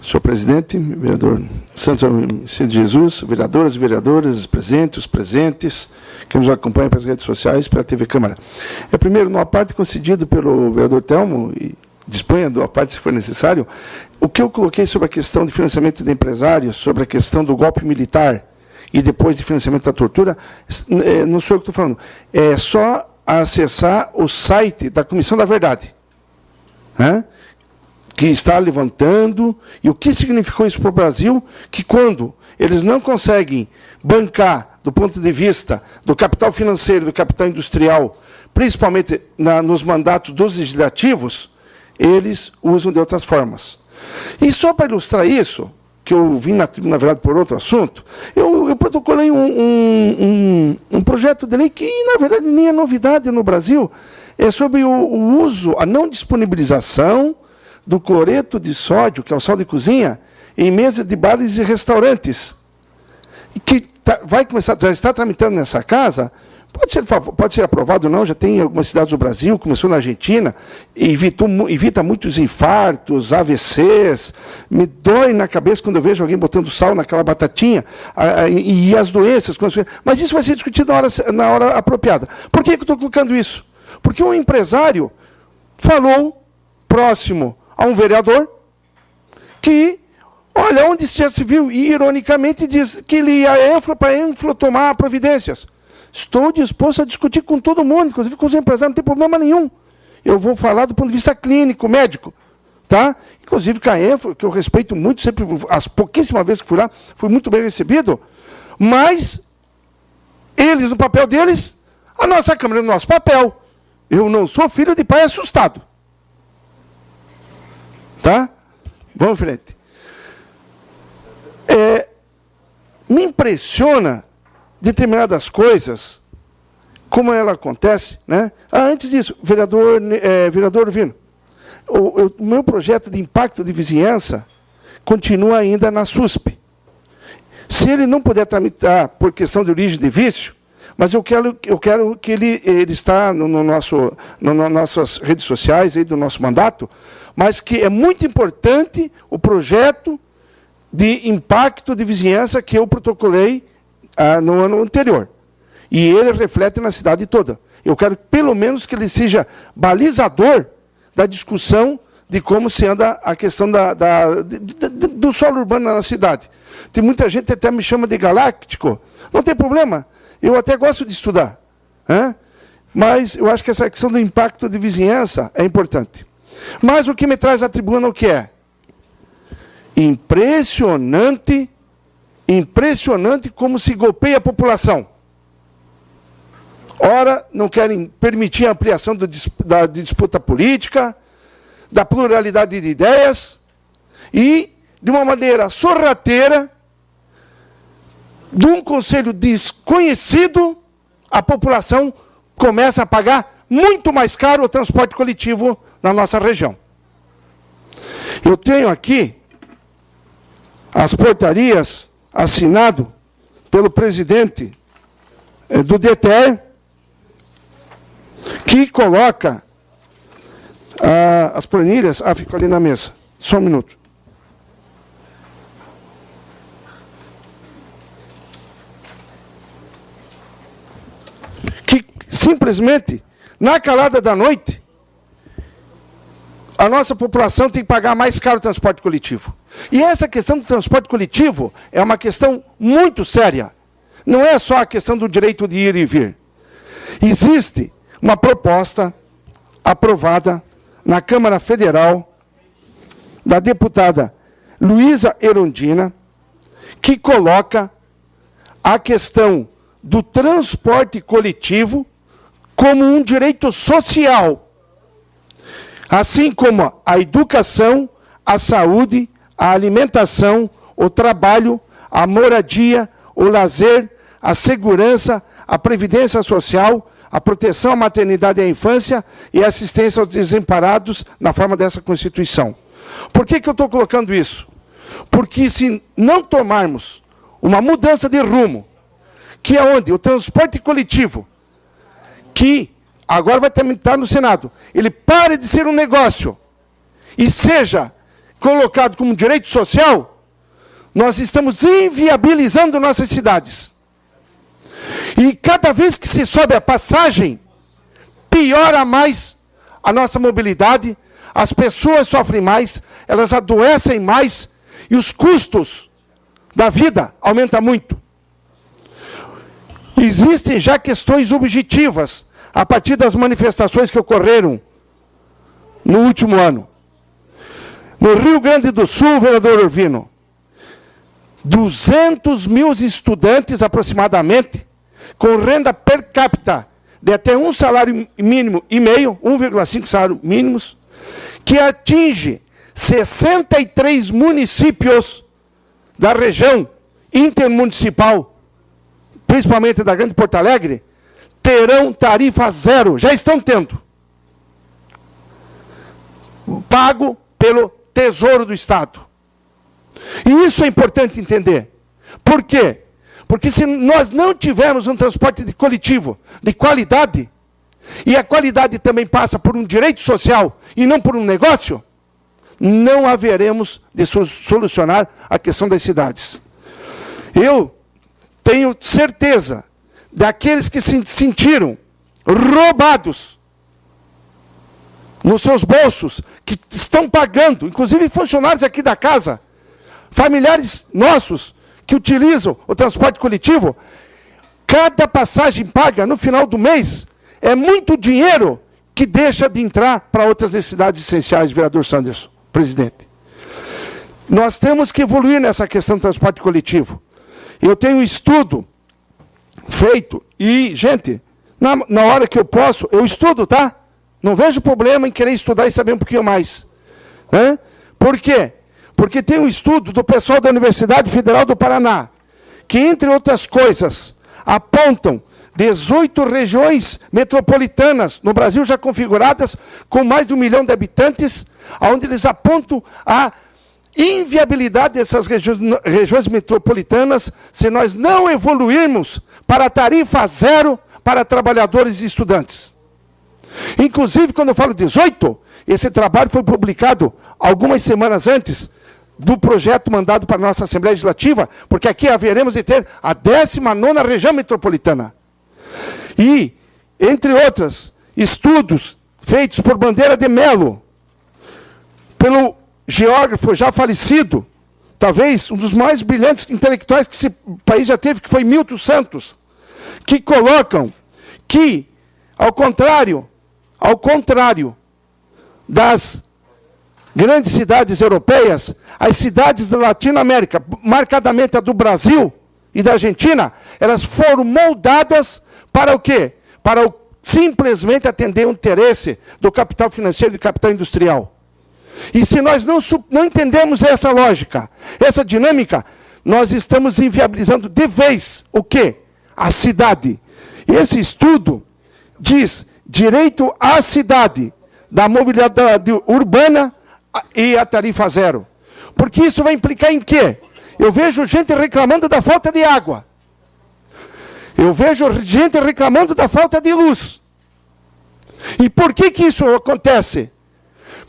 Senhor presidente, vereador Santos Cid Jesus, vereadoras e vereadores, os presentes, que nos acompanham pelas redes sociais, pela TV Câmara. Primeiro, numa parte concedida pelo vereador Telmo, e disponha da parte se for necessário, o que eu coloquei sobre a questão de financiamento de empresários, sobre a questão do golpe militar e depois de financiamento da tortura, não sou eu que estou falando, é só acessar o site da Comissão da Verdade, né? Que está levantando, e o que significou isso para o Brasil, que quando eles não conseguem bancar, do ponto de vista do capital financeiro, do capital industrial, principalmente nos mandatos dos legislativos, eles usam de outras formas. E só para ilustrar isso, que eu vim na tribuna, na verdade, por outro assunto, eu protocolei um projeto de lei que, na verdade, nem é novidade no Brasil, é sobre o uso, a não disponibilização do cloreto de sódio, que é o sal de cozinha, em mesas de bares e restaurantes, que vai começar, já está tramitando nessa casa, pode ser aprovado ou não, já tem em algumas cidades do Brasil, começou na Argentina, evita muitos infartos, AVCs, me dói na cabeça quando eu vejo alguém botando sal naquela batatinha, e as doenças, mas isso vai ser discutido na hora apropriada. Por que eu estou colocando isso? Porque um empresário falou próximo a um vereador que, olha, onde já se viu, e ironicamente diz que ele ia para a Enflo tomar providências. Estou disposto a discutir com todo mundo, inclusive com os empresários, não tem problema nenhum. Eu vou falar do ponto de vista clínico, médico. Tá? Inclusive com a Enflo, que eu respeito muito, sempre, as pouquíssimas vezes que fui lá, fui muito bem recebido, mas eles, no papel deles, a nossa Câmara no nosso papel. Eu não sou filho de pai assustado. Tá? Vamos em frente. Me impressiona determinadas coisas, como ela acontece, né? Antes disso, vereador Vino, o meu projeto de impacto de vizinhança continua ainda na SUSP. Se ele não puder tramitar por questão de origem de vício, mas eu quero que ele está nas nossas redes sociais, aí do nosso mandato, mas que é muito importante o projeto de impacto de vizinhança que eu protocolei no ano anterior. E ele reflete na cidade toda. Eu quero, pelo menos, que ele seja balizador da discussão de como se anda a questão do solo urbano na cidade. Tem muita gente que até me chama de galáctico. Não tem problema. Eu até gosto de estudar. Mas eu acho que essa questão do impacto de vizinhança é importante. Mas o que me traz à tribuna o que é? Impressionante como se golpeia a população. Ora, não querem permitir a ampliação da disputa política, da pluralidade de ideias, e, de uma maneira sorrateira, de um conselho desconhecido, a população começa a pagar muito mais caro o transporte coletivo na nossa região. Eu tenho aqui as portarias assinado pelo presidente do DTE, que coloca as planilhas... ficou ali na mesa. Só um minuto. Que simplesmente, na calada da noite, a nossa população tem que pagar mais caro o transporte coletivo. E essa questão do transporte coletivo é uma questão muito séria. Não é só a questão do direito de ir e vir. Existe uma proposta aprovada na Câmara Federal da deputada Luísa Erundina, que coloca a questão do transporte coletivo como um direito social, assim como a educação, a saúde, a alimentação, o trabalho, a moradia, o lazer, a segurança, a previdência social, a proteção à maternidade e à infância e a assistência aos desamparados na forma dessa Constituição. Por que eu estou colocando isso? Porque se não tomarmos uma mudança de rumo, que é onde o transporte coletivo, que agora vai estar no Senado, ele pare de ser um negócio e seja colocado como direito social, nós estamos inviabilizando nossas cidades. E cada vez que se sobe a passagem, piora mais a nossa mobilidade, as pessoas sofrem mais, elas adoecem mais, e os custos da vida aumentam muito. Existem já questões objetivas, a partir das manifestações que ocorreram no último ano. No Rio Grande do Sul, vereador Urbino, 200 mil estudantes aproximadamente, com renda per capita de até um salário mínimo e meio, 1,5 salários mínimos, que atinge 63 municípios da região intermunicipal, principalmente da Grande Porto Alegre, terão tarifa zero, já estão tendo, pago pelo Tesouro do Estado. E isso é importante entender. Por quê? Porque se nós não tivermos um transporte coletivo de qualidade, e a qualidade também passa por um direito social e não por um negócio, não haveremos de solucionar a questão das cidades. Eu tenho certeza daqueles que se sentiram roubados nos seus bolsos, que estão pagando, inclusive funcionários aqui da casa, familiares nossos que utilizam o transporte coletivo, cada passagem paga no final do mês é muito dinheiro que deixa de entrar para outras necessidades essenciais, vereador Sanderson, presidente. Nós temos que evoluir nessa questão do transporte coletivo. Eu tenho um estudo feito e, gente, na hora que eu posso, eu estudo, tá? Não vejo problema em querer estudar e saber um pouquinho mais. Né? Por quê? Porque tem um estudo do pessoal da Universidade Federal do Paraná, que, entre outras coisas, apontam 18 regiões metropolitanas no Brasil já configuradas, com mais de 1 milhão de habitantes, onde eles apontam a inviabilidade dessas regiões metropolitanas se nós não evoluirmos para a tarifa zero para trabalhadores e estudantes. Inclusive, quando eu falo 18, esse trabalho foi publicado algumas semanas antes do projeto mandado para a nossa Assembleia Legislativa, porque aqui haveremos de ter a 19ª região metropolitana. E, entre outros estudos feitos por Bandeira de Mello, pelo geógrafo já falecido, talvez um dos mais brilhantes intelectuais que esse país já teve, que foi Milton Santos, que colocam que, ao contrário das grandes cidades europeias, as cidades da Latinoamérica, marcadamente a do Brasil e da Argentina, elas foram moldadas para o quê? Para simplesmente atender o interesse do capital financeiro e do capital industrial. E se nós não entendemos essa lógica, essa dinâmica, nós estamos inviabilizando de vez o quê? A cidade. Esse estudo diz direito à cidade, da mobilidade urbana e a tarifa zero. Porque isso vai implicar em quê? Eu vejo gente reclamando da falta de água. Eu vejo gente reclamando da falta de luz. E por que isso acontece?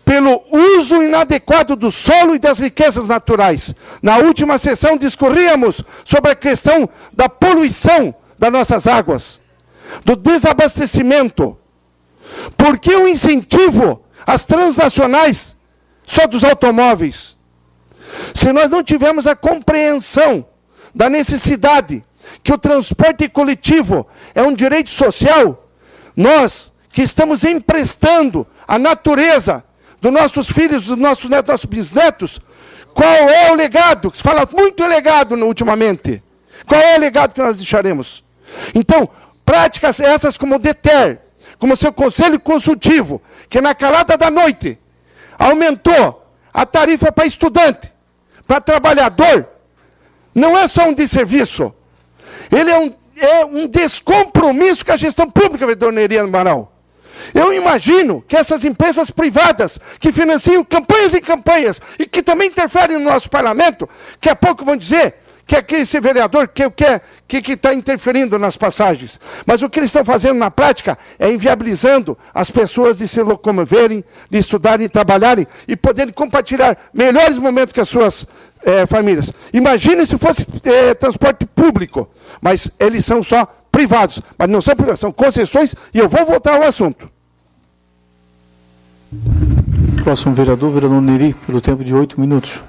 Pelo uso inadequado do solo e das riquezas naturais. Na última sessão discorríamos sobre a questão da poluição das nossas águas, do desabastecimento. Por que o incentivo às transnacionais só dos automóveis? Se nós não tivermos a compreensão da necessidade que o transporte coletivo é um direito social, nós que estamos emprestando a natureza dos nossos filhos, dos nossos netos, dos nossos bisnetos, qual é o legado? Se fala muito legado ultimamente. Qual é o legado que nós deixaremos? Então, práticas essas como o DETER, como o seu conselho consultivo, que na calada da noite aumentou a tarifa para estudante, para trabalhador, não é só um desserviço. Ele é um descompromisso com a gestão pública, vereador Neriano Amaral. Eu imagino que essas empresas privadas que financiam campanhas e campanhas e que também interferem no nosso parlamento, que a pouco vão dizer que é esse vereador que está interferindo nas passagens. Mas o que eles estão fazendo na prática é inviabilizando as pessoas de se locomoverem, de estudarem e trabalharem e poderem compartilhar melhores momentos com as suas famílias. Imagine se fosse transporte público, mas eles são só privados, mas não são privados, são concessões, e eu vou voltar ao assunto. Próximo vereador Neri, pelo tempo de 8 minutos.